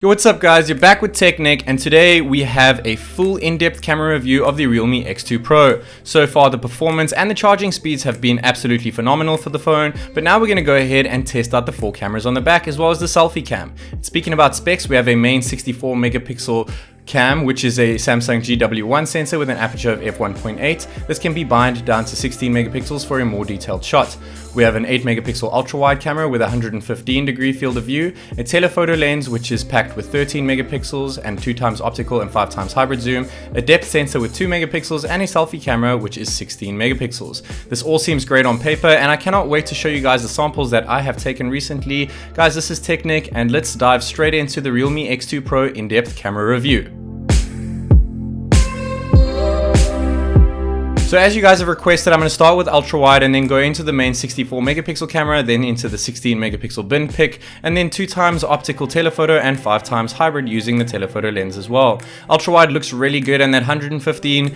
Yo, what's up guys, you're back with TechNick, and today we have a full in-depth camera review of the Realme X2 Pro. So far the performance and the charging speeds have been absolutely phenomenal for the phone, but now we're going to go ahead and test out the 4 cameras on the back as well as the selfie cam. Speaking about specs, we have a main 64 megapixel cam, which is a Samsung GW1 sensor with an aperture of f1.8. This can be bind down to 16 megapixels for a more detailed shot. We have an 8 megapixel ultra-wide camera with a 115 degree field of view, a telephoto lens which is packed with 13 megapixels and 2x optical and 5x hybrid zoom, a depth sensor with 2 megapixels, and a selfie camera which is 16 megapixels. This all seems great on paper, and I cannot wait to show you guys the samples that I have taken recently. Guys, this is TechNick, and let's dive straight into the Realme X2 Pro in-depth camera review. So as you guys have requested, I'm going to start with ultra wide and then go into the main 64 megapixel camera, then into the 16 megapixel bin pic, and then 2x optical telephoto and 5x hybrid using the telephoto lens as well. Ultra wide looks really good, and that 115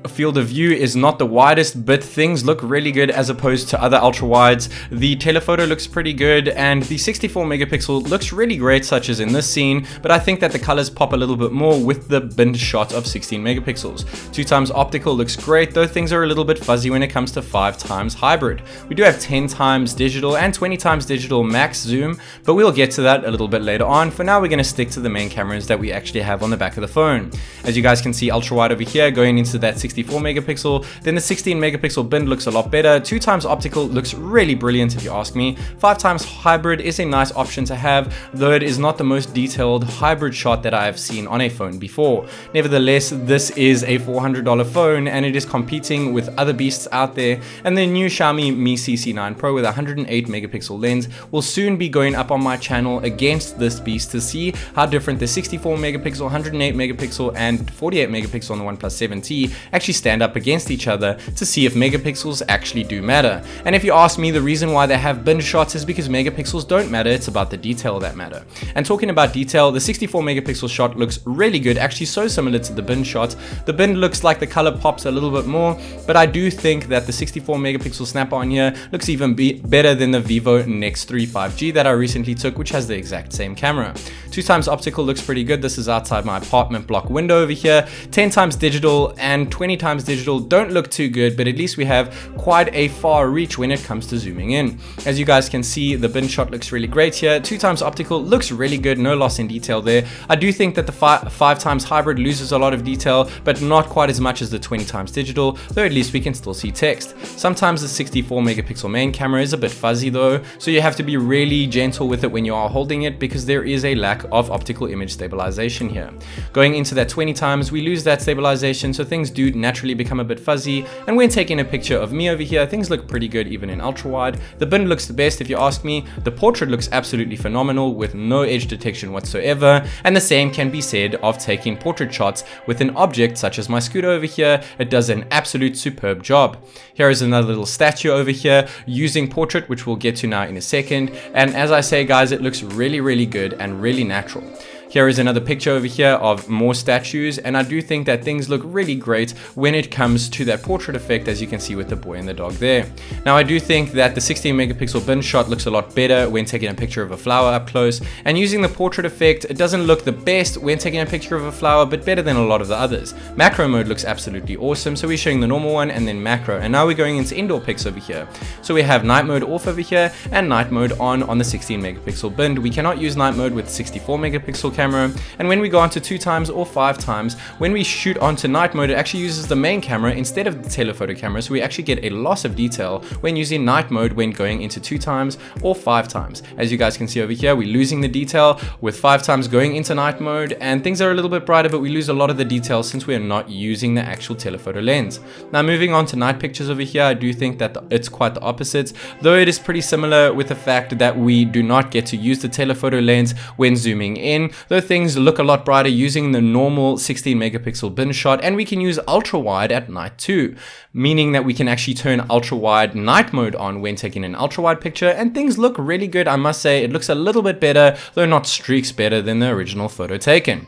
field of view is not the widest, but things look really good as opposed to other ultra wides. The telephoto looks pretty good, and the 64 megapixel looks really great, such as in this scene, but I think that the colors pop a little bit more with the bin shot of 16 megapixels. 2x optical looks great, though things are a little bit fuzzy when it comes to 5x hybrid. We do have 10x digital and 20x digital max zoom, but we'll get to that a little bit later on. For now, we're going to stick to the main cameras that we actually have on the back of the phone. As you guys can see, ultra wide over here going into that 64 megapixel, then the 16 megapixel bin looks a lot better. 2x optical looks really brilliant if you ask me. 5x hybrid is a nice option to have, though it is not the most detailed hybrid shot that I have seen on a phone before. Nevertheless, this is a $400 phone and it is competing with other beasts out there, and the new Xiaomi Mi CC9 Pro with a 108 megapixel lens will soon be going up on my channel against this beast to see how different the 64 megapixel, 108 megapixel and 48 megapixel on the OnePlus 7T actually stand up against each other to see if megapixels actually do matter. And if you ask me, the reason why they have bin shots is because megapixels don't matter, it's about the detail that matter. And talking about detail, the 64 megapixel shot looks really good, actually so similar to the bin shot. The bin looks like the color pops a little bit more, but I do think that the 64 megapixel snap on here looks even better than the Vivo Nex 3 5G that I recently took, which has the exact same camera. 2x optical looks pretty good. This is outside my apartment block window over here. 10x digital and 20x digital don't look too good, but at least we have quite a far reach when it comes to zooming in. As you guys can see, the bin shot looks really great here. 2x optical looks really good, no loss in detail there. I do think that the 5x hybrid loses a lot of detail, but not quite as much as the 20x digital, though at least we can still see text. Sometimes the 64 megapixel main camera is a bit fuzzy though, so you have to be really gentle with it when you are holding it because there is a lack of optical image stabilization here. Going into that 20x, we lose that stabilization, so things do naturally become a bit fuzzy, and when taking a picture of me over here, things look pretty good even in ultra wide. The bin looks the best if you ask me. The portrait looks absolutely phenomenal with no edge detection whatsoever, and the same can be said of taking portrait shots with an object such as my scooter over here. It does an absolute superb job. Here is another little statue over here using portrait, which we'll get to now in a second, and as I say guys, it looks really good and really natural. Here is another picture over here of more statues, and I do think that things look really great when it comes to that portrait effect, as you can see with the boy and the dog there. Now I do think that the 16 megapixel bin shot looks a lot better when taking a picture of a flower up close, and using the portrait effect, it doesn't look the best when taking a picture of a flower, but better than a lot of the others. Macro mode looks absolutely awesome, so we're showing the normal one and then macro, and now we're going into indoor pics over here. So we have night mode off over here and night mode on the 16 megapixel bin. We cannot use night mode with 64 megapixel camera, and when we go onto 2x or 5x, when we shoot onto night mode, it actually uses the main camera instead of the telephoto camera, so we actually get a loss of detail when using night mode when going into 2x or 5x. As you guys can see over here, we're losing the detail with 5x going into night mode, and things are a little bit brighter, but we lose a lot of the detail since we are not using the actual telephoto lens. Now moving on to night pictures over here, I do think that it's quite the opposite, though it is pretty similar with the fact that we do not get to use the telephoto lens when zooming in, though things look a lot brighter using the normal 16 megapixel bin shot, and we can use ultra wide at night too, meaning that we can actually turn ultra wide night mode on when taking an ultra wide picture, and things look really good. I must say it looks a little bit better, though not streaks better than the original photo taken.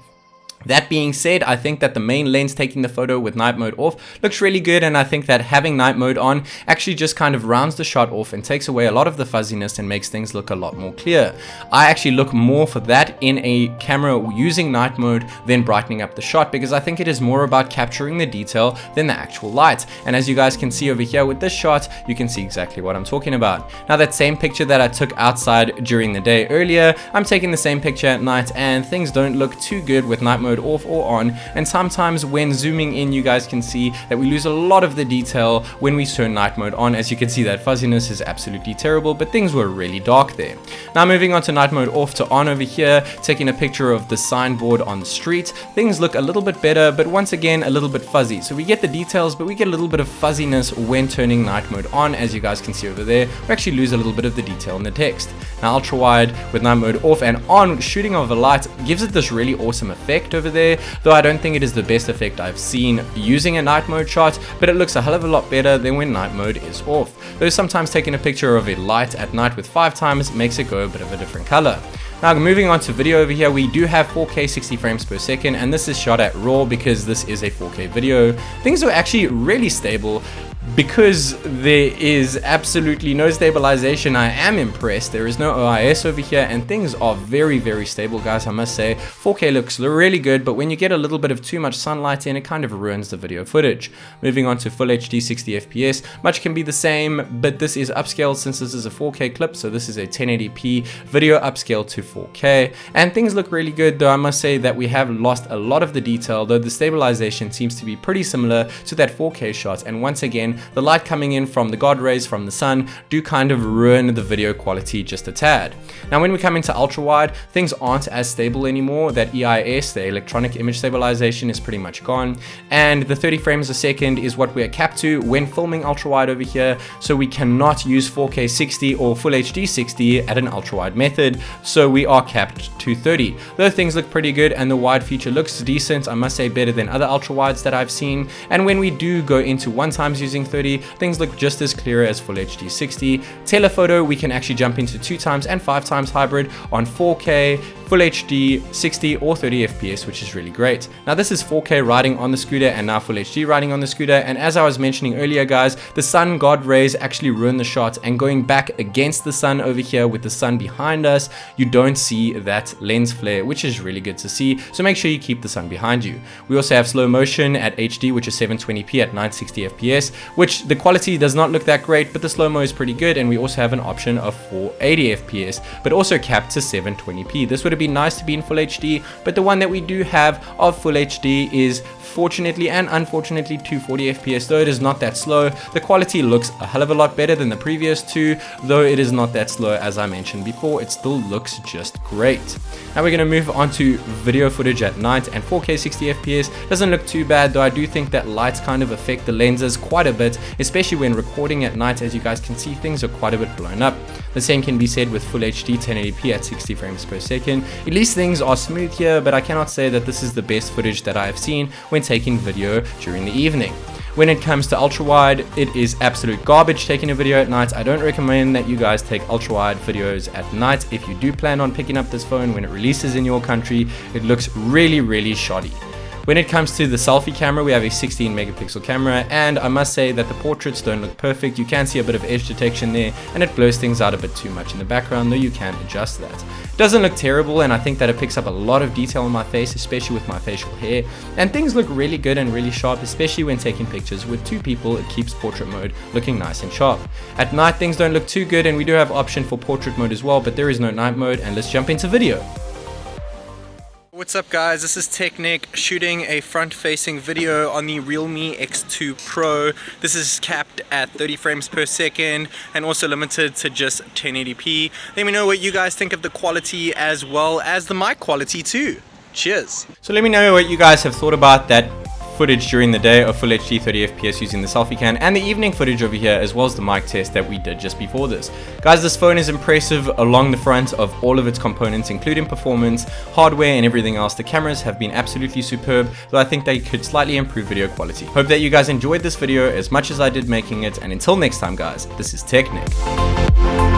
That being said, I think that the main lens taking the photo with night mode off looks really good, and I think that having night mode on actually just kind of rounds the shot off and takes away a lot of the fuzziness and makes things look a lot more clear. I actually look more for that in a camera using night mode than brightening up the shot, because I think it is more about capturing the detail than the actual light. And as you guys can see over here with this shot, you can see exactly what I'm talking about. Now, that same picture that I took outside during the day earlier, I'm taking the same picture at night, and things don't look too good with night mode off or on. And sometimes when zooming in, you guys can see that we lose a lot of the detail when we turn night mode on. As you can see, that fuzziness is absolutely terrible, but things were really dark there. Now, moving on to night mode off to on over here, taking a picture of the signboard on the street, things look a little bit better, but once again a little bit fuzzy. So we get the details, but we get a little bit of fuzziness when turning night mode on. As you guys can see over there, we actually lose a little bit of the detail in the text. Now, ultra wide with night mode off and on, shooting of a light gives it this really awesome effect over there, though I don't think it is the best effect I've seen using a night mode shot, but it looks a hell of a lot better than when night mode is off. Though sometimes taking a picture of a light at night with 5 times makes it go a bit of a different color. Now, moving on to video over here, we do have 4K 60 frames per second, and this is shot at RAW because this is a 4K video. Things are actually really stable. Because there is absolutely no stabilization, I am impressed. There is no OIS over here, and things are very, very stable, guys, I must say. 4K looks really good, but when you get a little bit of too much sunlight in, it kind of ruins the video footage. Moving on to Full HD 60 FPS, much can be the same, but this is upscaled since this is a 4K clip, so this is a 1080p video upscaled to 4K, and things look really good, though I must say that we have lost a lot of the detail, though the stabilization seems to be pretty similar to that 4K shot, and once again, the light coming in from the God rays from the sun do kind of ruin the video quality just a tad. Now, when we come into ultra wide, things aren't as stable anymore. That EIS, the electronic image stabilization, is pretty much gone, and the 30 frames a second is what we are capped to when filming ultra wide over here, so we cannot use 4K 60 or Full HD 60 at an ultra wide method, so we are capped to 30. Though things look pretty good and the wide feature looks decent, I must say better than other ultra wides that I've seen, and when we do go into 1x using 30, things look just as clear as Full HD 60. Telephoto, we can actually jump into 2x and 5x hybrid on 4K, Full HD 60 or 30 FPS, which is really great. Now, this is 4K riding on the scooter and now Full HD riding on the scooter, and as I was mentioning earlier, guys, the sun god rays actually ruin the shot, and going back against the sun over here with the sun behind us, you don't see that lens flare, which is really good to see, so make sure you keep the sun behind you. We also have slow motion at HD, which is 720p at 960 FPS, which the quality does not look that great, but the slow-mo is pretty good, and we also have an option of 480 FPS, but also capped to 720p. This would have been nice to be in Full HD, but the one that we do have of Full HD is fortunately and unfortunately 240 FPS, though it is not that slow. The quality looks a hell of a lot better than the previous two, though it is not that slow as I mentioned before. It still looks just great. Now we're going to move on to video footage at night, and 4K 60 FPS doesn't look too bad, though I do think that lights kind of affect the lenses quite a bit, especially when recording at night. As you guys can see, things are quite a bit blown up. The same can be said with Full HD 1080p at 60 frames per second. At least things are smooth here, but I cannot say that this is the best footage that I have seen when taking video during the evening. When it comes to ultra wide, it is absolute garbage taking a video at night. I don't recommend that you guys take ultra wide videos at night. If you do plan on picking up this phone when it releases in your country, it looks really shoddy. When it comes to the selfie camera, we have a 16 megapixel camera, and I must say that the portraits don't look perfect. You can see a bit of edge detection there, and it blows things out a bit too much in the background, though you can adjust that. It doesn't look terrible, and I think that it picks up a lot of detail on my face, especially with my facial hair, and things look really good and really sharp, especially when taking pictures with two people. It keeps portrait mode looking nice and sharp. At night, things don't look too good, and we do have option for portrait mode as well, but there is no night mode, and let's jump into video. What's up, guys? This is TechNick shooting a front-facing video on the Realme X2 Pro. This is capped at 30 frames per second and also limited to just 1080p. Let me know what you guys think of the quality as well as the mic quality too. Cheers. So let me know what you guys have thought about that footage during the day of Full HD 30 FPS using the selfie cam, and the evening footage over here, as well as the mic test that we did just before this. Guys, this phone is impressive along the front of all of its components, including performance, hardware, and everything else. The cameras have been absolutely superb, though I think they could slightly improve video quality. Hope that you guys enjoyed this video as much as I did making it, and until next time, guys, this is TechNick.